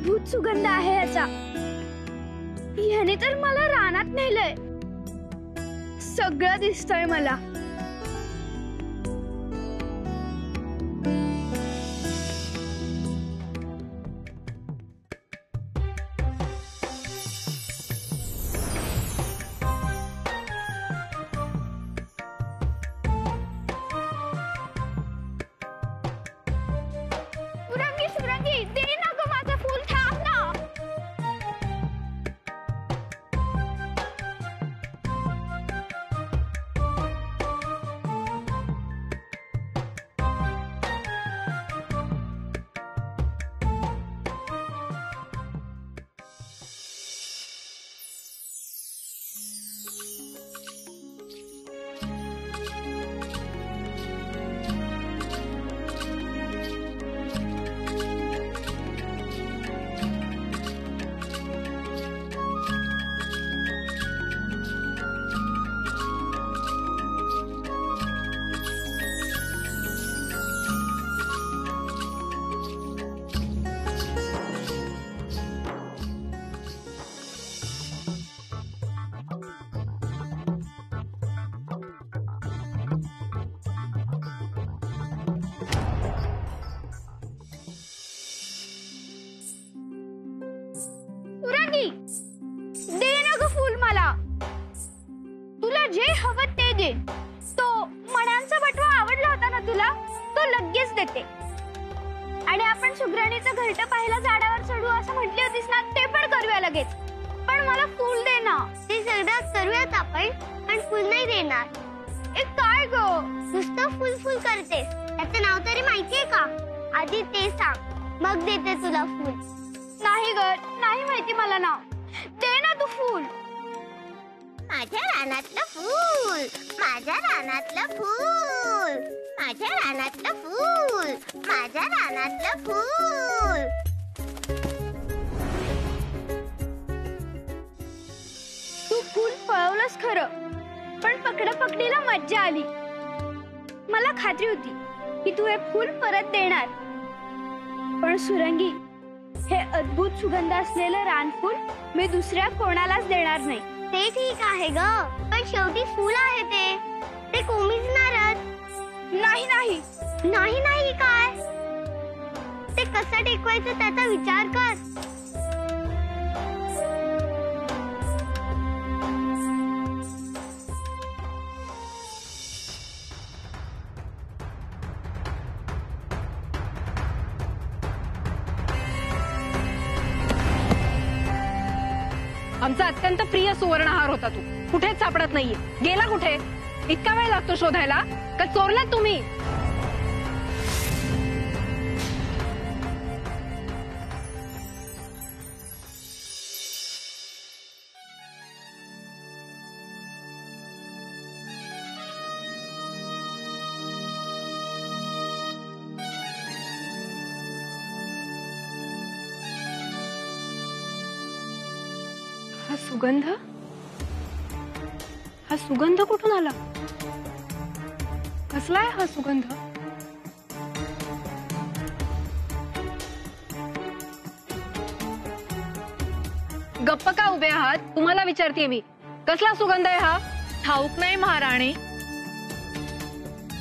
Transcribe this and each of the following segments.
अद्भुत सुगंध आहे याचा. याने तर मला रानात नेलंय. सगळं दिसतंय मला. सुरंगी, दे ना गं माझं फूल. थांब ना. सुरंगी, दे ना गं फूल मला. तुला जे हवं ते दे. तो मण्यांचा बटवा आवडला होता ना तुला, तो लगेच देते. आणि आपण सुगरणीचं घरटं पाहायला झाडावर चढू असं म्हटली होतीस ना, ते पण करूया लगेच. पण मला फूल दे ना. ते सगळं करूयात आपण, पण फूल नाही देणार. काय गं, नुसतं फुल फुल करतेस. त्याचं नाव तरी माहितीये का? आधी ते सांग, मग देते तुला फूल. नाही ग, नाही माहिती मला नाव. दे ना तू फूल. माझ्या रानातलं फूल, माझ्या रानातलं फूल, माझ्या रानातलं फूल, माझ्या रानातलं फूल. तू फूल पळवलंस खरं, पण पकडापकडीला मज्जा आली. मला खात्री होती की तू हे फूल परत देणार. पण सुरंगी, हे अद्भुत सुगंध असलेलं रानफूल मी दुसऱ्या कोणालाच देणार नाही. ते ठीक आहे ग, पण शेवटी फूल आहे ते कोमिजणारच. नाही नाही नाही नाही काय? ते कसं टेकवायचं त्याचा विचार कर. आमचा अत्यंत प्रिय सुवर्णहार होता तू. कुठेच सापडत नाहीये. गेला कुठे? इतका वेळ लागतो शोधायला? का चोरलात तुम्ही? हा सुगंध कुठून आला? कसला आहे हा सुगंध? गप्प का उभे आहात? तुम्हाला विचारतेय मी, कसला सुगंध आहे हा? ठाऊक नाही महाराणी.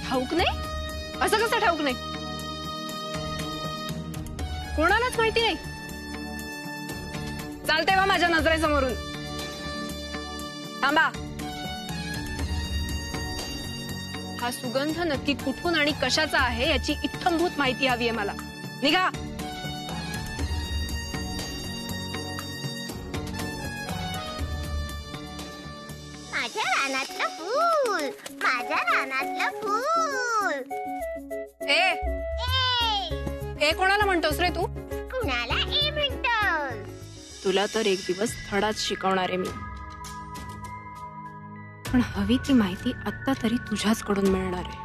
ठाऊक नाही? असं कसं ठाऊक नाही? कोणालाच माहिती नाही? चालते वा माझ्या नजरेसमोरून. थांबा. हा सुगंध नक्की कुठून आणि कशाचा आहे याची इत्थंभूत माहिती हवी आहे मला. निघा. माझ्या रानातलं फूल, माझ्या रानातलं फूल. ए कोणाला म्हणतोस रे तू? कुणाला ए म्हणतोस? तुला तर एक दिवस धडाच शिकवणार आहे मी. पण हवी ती माहिती आत्ता तरी तुझ्याच कडून मिळणार आहे.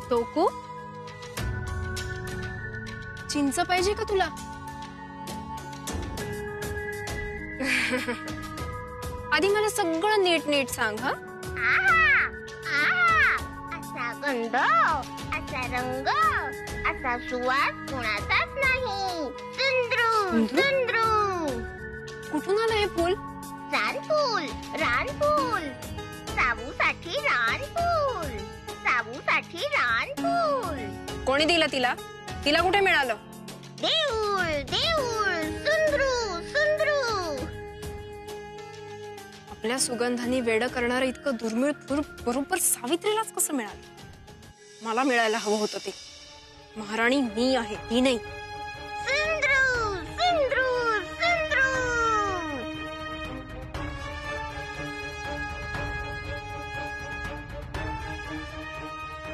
तोको, चिंच पाहिजे का तुला? आधी मला सगळं नीट नीट सांग हा. आहा, आहा, असा गंध, असा रंग, असा सुवास कोणाचाच नाही. सुंदरू सुंदरू. कुठून आलं हे फूल? रानफूल रानफूल. साबूसाठी रानफूल. साबूसाठी रानफूल. कोणी दिलं तिला? तिला कुठे मिळालं? देऊळ देऊळ. सुंदरू सुंदरू. आपल्या सुगंधाने वेड करणारं इतकं दुर्मिळ फूल बरोबर सावित्रीलाच कसं मिळालं? मला मिळायला हवं होतं ते. महाराणी मी आहे, ती नाही. सुंदरू सुंदरू सुंदरू.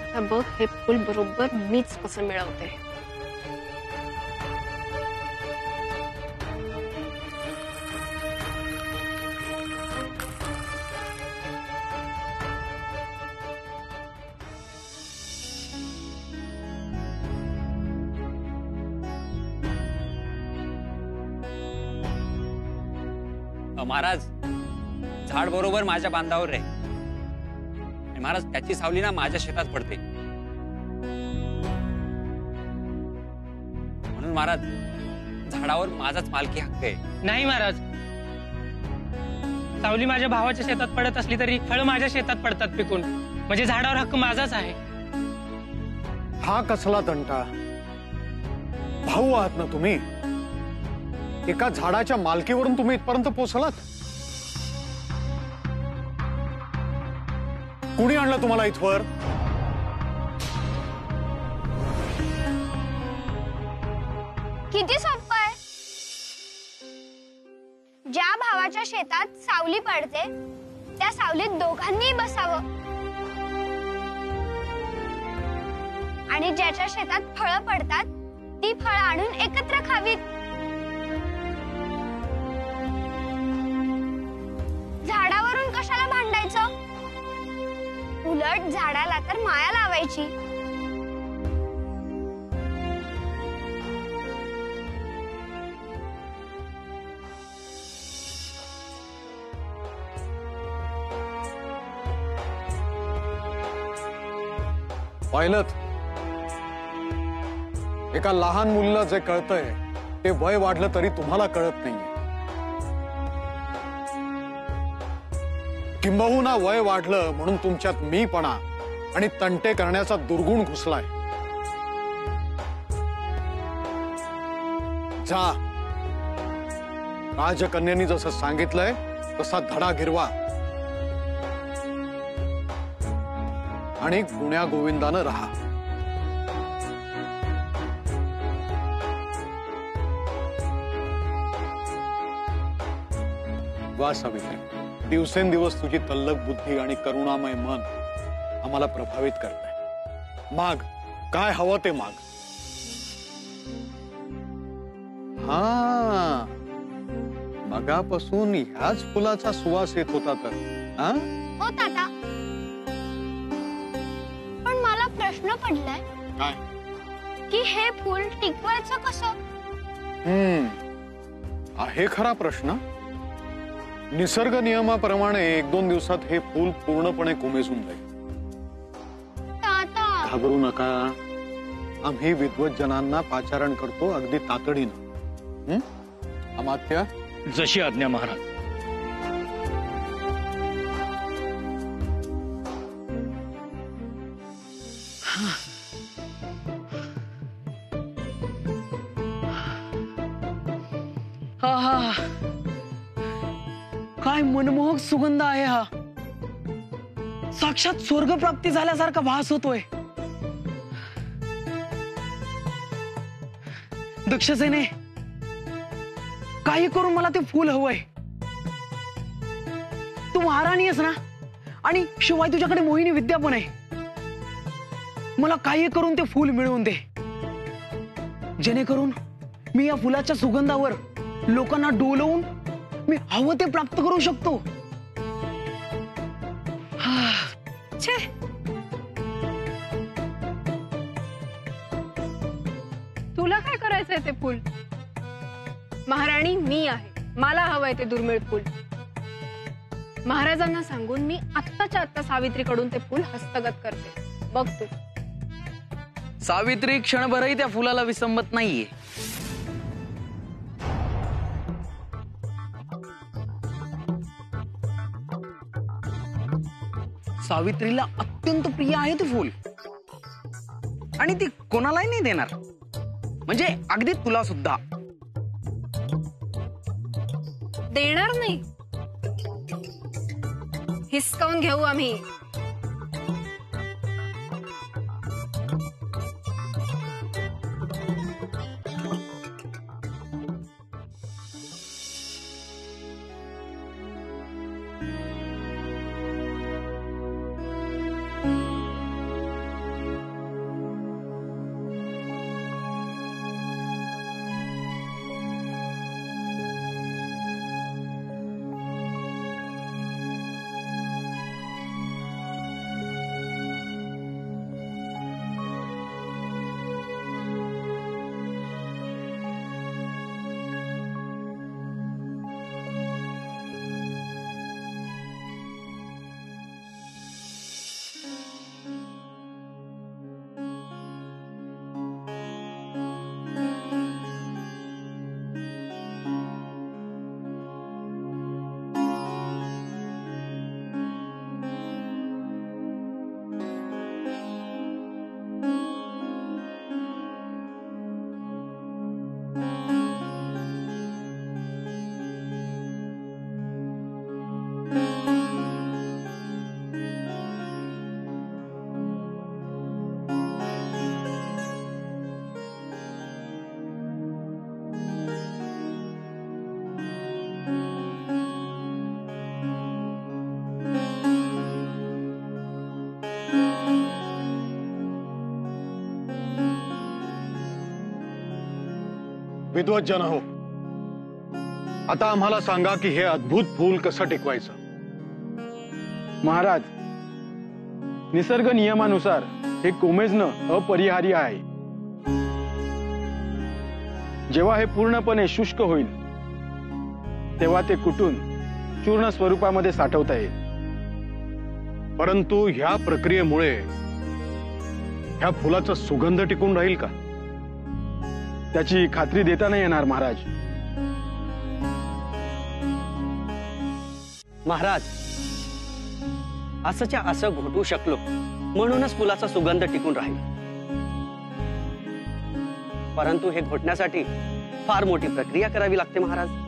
आता बघ हे फूल बरोबर मीच कसं मिळवते. महाराज, झाड बरोबर माझ्या बांधावर आहे आणि महाराज त्याची सावली ना माझ्या शेतात पडते. म्हणून महाराज झाडावर माझाच मालकी हक्क आहे. नाही महाराज, सावली माझ्या भावाच्या शेतात पडत असली तरी फळं माझ्या शेतात पडतात पिकून. म्हणजे झाडावर हक्क माझाच आहे. हा कसला तंटा? भाऊ आहात ना तुम्ही? एका झाडाच्या मालकीवरून तुम्ही इथपर्यंत पोहोचलात? कुणी आणलं तुम्हाला इथवर? किती सोपं आहे. ज्या भावाच्या शेतात सावली पडते त्या सावलीत दोघांनी बसावं आणि ज्याच्या शेतात फळं पडतात ती फळं आणून एकत्र खावीत. झाडावरून कशाला भांडायचं? उलट झाडाला तर माया लावायची. पाहिलं, एका लहान मुलीला जे कळतंय ते वय वाढलं तरी तुम्हाला कळत नाहीये. किंबहुना वय वाढलं म्हणून तुमच्यात मीपणा आणि तंटे करण्याचा दुर्गुण घुसलाय. जा, राजकन्यांनी जसं सांगितलंय तसा धडा गिरवा आणि गुण्या गोविंदानं राहा. वा सावित्री, दिवसेंदिवस तुझी तल्लख बुद्धी आणि करुणामय मन आम्हाला प्रभावित करतंय. माग, काय हवं ते माग. हा, मगापासून ह्याच फुलाचा सुवास येत होता तर? हा, हो ताता, पण मला प्रश्न पडलाय काय? की हे फूल टिकवायचं कसं? आहे खरा प्रश्न. निसर्ग नियमाप्रमाणे 1-2 दिवसात हे फूल पूर्णपणे कोमेजून जाईल. ताता, घाबरू नका. आम्ही विद्वत जनांना पाचारण करतो अगदी तातडीनं. अमात्य, जशी आज्ञा महाराज. काय मनमोहक सुगंध आहे हा. साक्षात स्वर्ग प्राप्ती झाल्यासारखा भास होतोय. दक्षसेने, काही करून मला ते फूल हवंय. तू महाराणी आहेस ना, आणि शिवाय तुझ्याकडे मोहिनी विद्या पण आहे. मला काही करून ते फूल मिळवून दे, जेणेकरून मी या फुलाच्या सुगंधावर लोकांना डोलवून मी हवं ते प्राप्त करू शकतो. छे, तुला काय करायचंय ते फूल? महाराणी मी आहे, मला हवंय ते दुर्मिळ फूल. महाराजांना सांगून मी आत्ताच्या आत्ता सावित्रीकडून ते फूल हस्तगत करते. बघ तू. सावित्री क्षणभरही त्या फुलाला विसंबत नाहीये. सावित्रीला अत्यंत प्रिय आहे ते फूल आणि ती कोणालाही नाही देणार, म्हणजे अगदी तुला सुद्धा देणार नाही. हिसकावून घेऊ आम्ही. विद्वत जन हो, आता आम्हाला सांगा की हे अद्भुत फूल कसं टिकवायचं. महाराज, निसर्ग नियमानुसार हे कोमेजणं अपरिहार्य आहे. जेव्हा हे पूर्णपणे शुष्क होईल तेव्हा ते कुटून चूर्ण स्वरूपामध्ये साठवता येईल. परंतु ह्या प्रक्रियेमुळे ह्या फुलाचा सुगंध टिकून राहील का? त्याची खात्री देता नाही येणार महाराज. महाराज, असंच्या असं घोटू शकलो म्हणूनच फुलाचा सुगंध टिकून राहील. परंतु हे घोटण्यासाठी फार मोठी प्रक्रिया करावी लागते महाराज.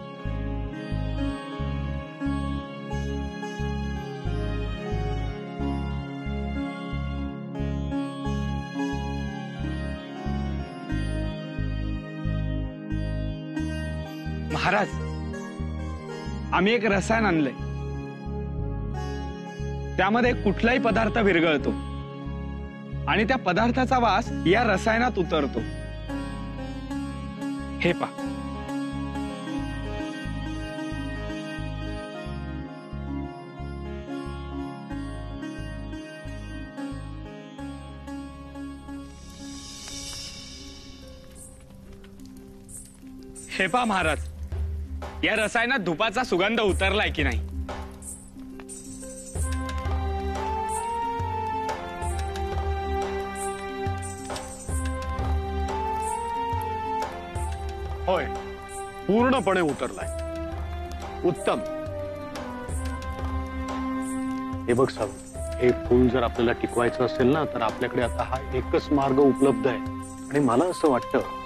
महाराज, आम्ही एक रसायन आणलंय. त्यामध्ये कुठलाही पदार्थ विरघळतो आणि त्या पदार्थाचा वास या रसायनात उतरतो. हे पहा. हे पहा महाराज, या रसायनात धुपाचा सुगंध उतरलाय की नाही. होय, पूर्णपणे उतरलाय. उत्तम. हे बघ सावंत, हे फूल जर आपल्याला टिकवायचं असेल ना, तर आपल्याकडे आता हा एकच मार्ग उपलब्ध आहे. आणि मला असं वाटतं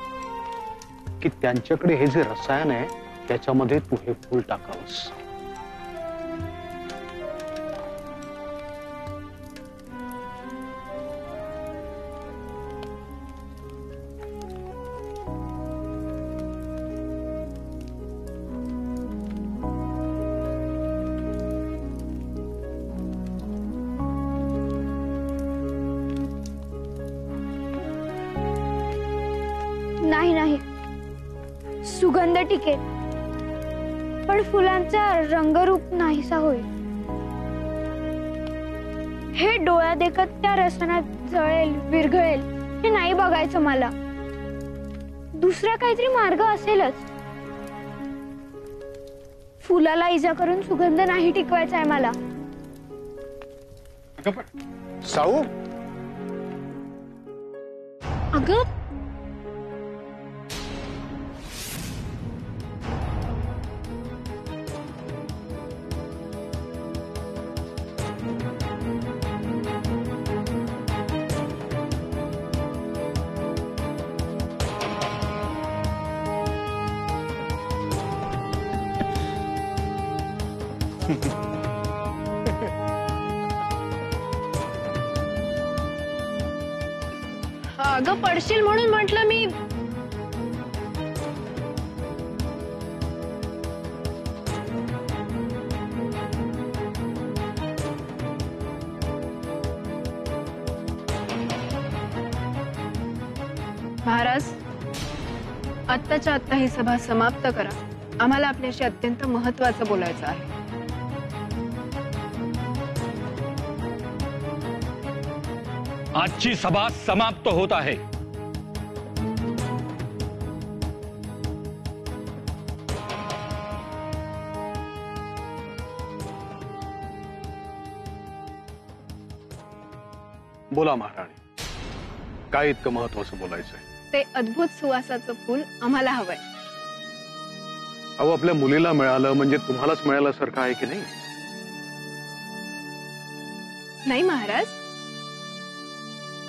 की त्यांच्याकडे हे जे रसायन आहे त्याच्यामध्ये तू हे फूल टाकावंस. नाही नाही, सुगंध टिकेल पण फुलांचा रंगरूप नाहीसा होईल. हे डोळ्या देखत त्या रसायनात जळेल, विरघळेल हे नाही बघायचं मला. दुसरा काहीतरी मार्ग असेलच. फुलाला इजा करून सुगंध नाही टिकवायचा आहे मला. अगं पण साऊ, अगं अगं पडशील म्हणून म्हटलं मी. महाराज, आत्ताच्या आत्ता ही सभा समाप्त करा. आम्हाला आपल्याशी अत्यंत महत्त्वाचं बोलायचं आहे. आजची सभा समाप्त होत आहे. बोला महाराणी, काय इतकं महत्वाचं बोलायचंय? ते अद्भुत सुवासाचं फूल आम्हाला हवंय. अहो, आपल्या मुलीला मिळालं म्हणजे तुम्हालाच मिळाल्यासारखं आहे की नाही? नाही महाराज,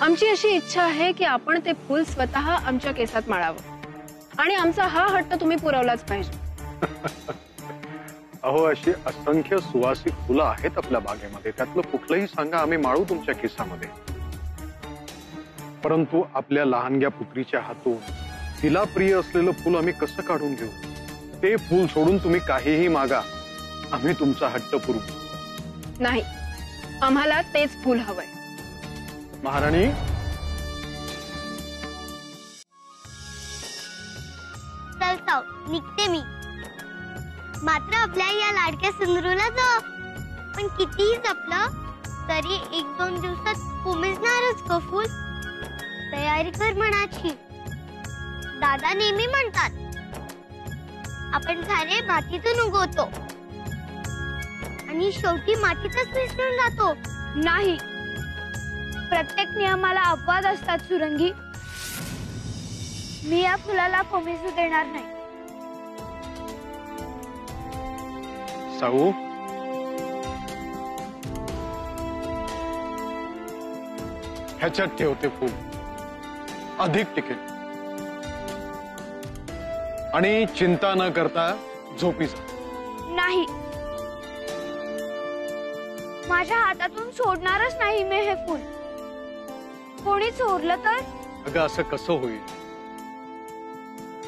आमची अशी इच्छा आहे की आपण ते फूल स्वतः आमच्या केसात माळावं आणि आमचा हा हट्ट तुम्ही पुरवलाच पाहिजे. अहो, अशी असंख्य सुवासिक फुलं आहेत आपल्या बागेमध्ये, त्यातलं कुठलंही सांगा, आम्ही माळू तुमच्या केसामध्ये. परंतु आपल्या लहानग्या पुत्रीच्या हातून तिला प्रिय असलेलं फुल आम्ही कसं काढून घेऊ? ते फुल सोडून तुम्ही काहीही मागा, आम्ही तुमचा हट्ट पुरवू. नाही, आम्हाला तेच फूल हवंय. महाराणी, चल साव, निघते मी. मात्र आपल्या या लाडक्या सुंदरूला जो पण कितीही जपलं तरी 1-2 दिवसात कोमेजणारच ग फूल. तयारी कर मनाची. दादा नेहमी म्हणतात आपण सारे मातीतून उगवतो आणि शेवटी मातीतच मिसळून जातो. नाही, प्रत्येक नियमाला अपवाद असतात सुरंगी. मी या फुलाला कोमेजू देणार नाही. साऊ, ह्याच्यात ठेवते फूल, अधिक टिकेल. आणि चिंता न करता झोपी जा. नाही, माझ्या हातातून सोडणारच नाही मी हे फूल. कोणी चोरलं तर? अगं, असं कसं होईल?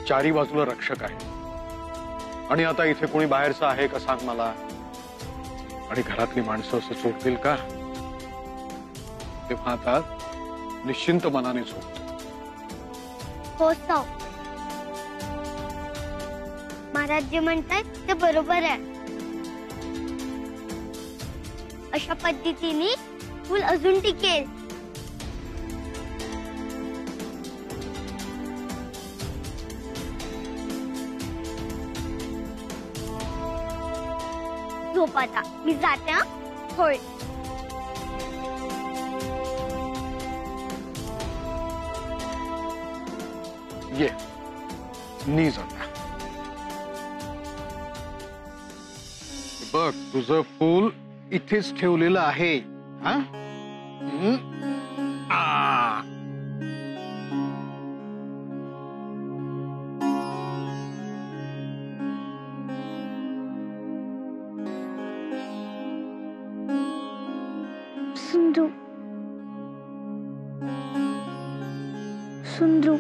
चारी बाजूला रक्षक आहे आणि आता इथे कोणी बाहेरचं आहे का सांग मला? आणि घरातली माणसं असं सोडतील का? तेव्हा आता निश्चिंत मनाने झोपतो. हो साव, महाराज जे म्हणतात ते बरोबर आहे. अशा पद्धतीने फूल अजून टिकेल. झोप आता, मी जाते. हा? होय. ये नीज आता. बघ, तुझं फूल इथेच ठेवलेलं आहे. हा? आ. सुंदू, सुंदू,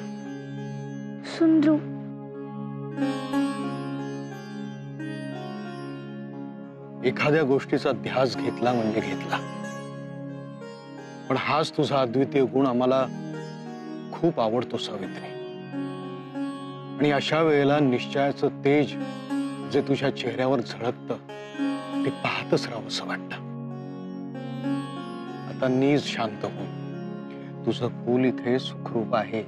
सुंदू. एखाद्या गोष्टीचा ध्यास घेतला म्हणजे घेतला, पण हाच तुझा अद्वितीय गुण आम्हाला खूप आवडतो सावित्री. आणि अशा वेळेला निश्चयाचं तेज जे तुझ्या चेहऱ्यावर झळकतं ते पाहतच राहावंसं वाटतं. आता नीज शांत हो. तुझं फूल इथे सुखरूप आहे.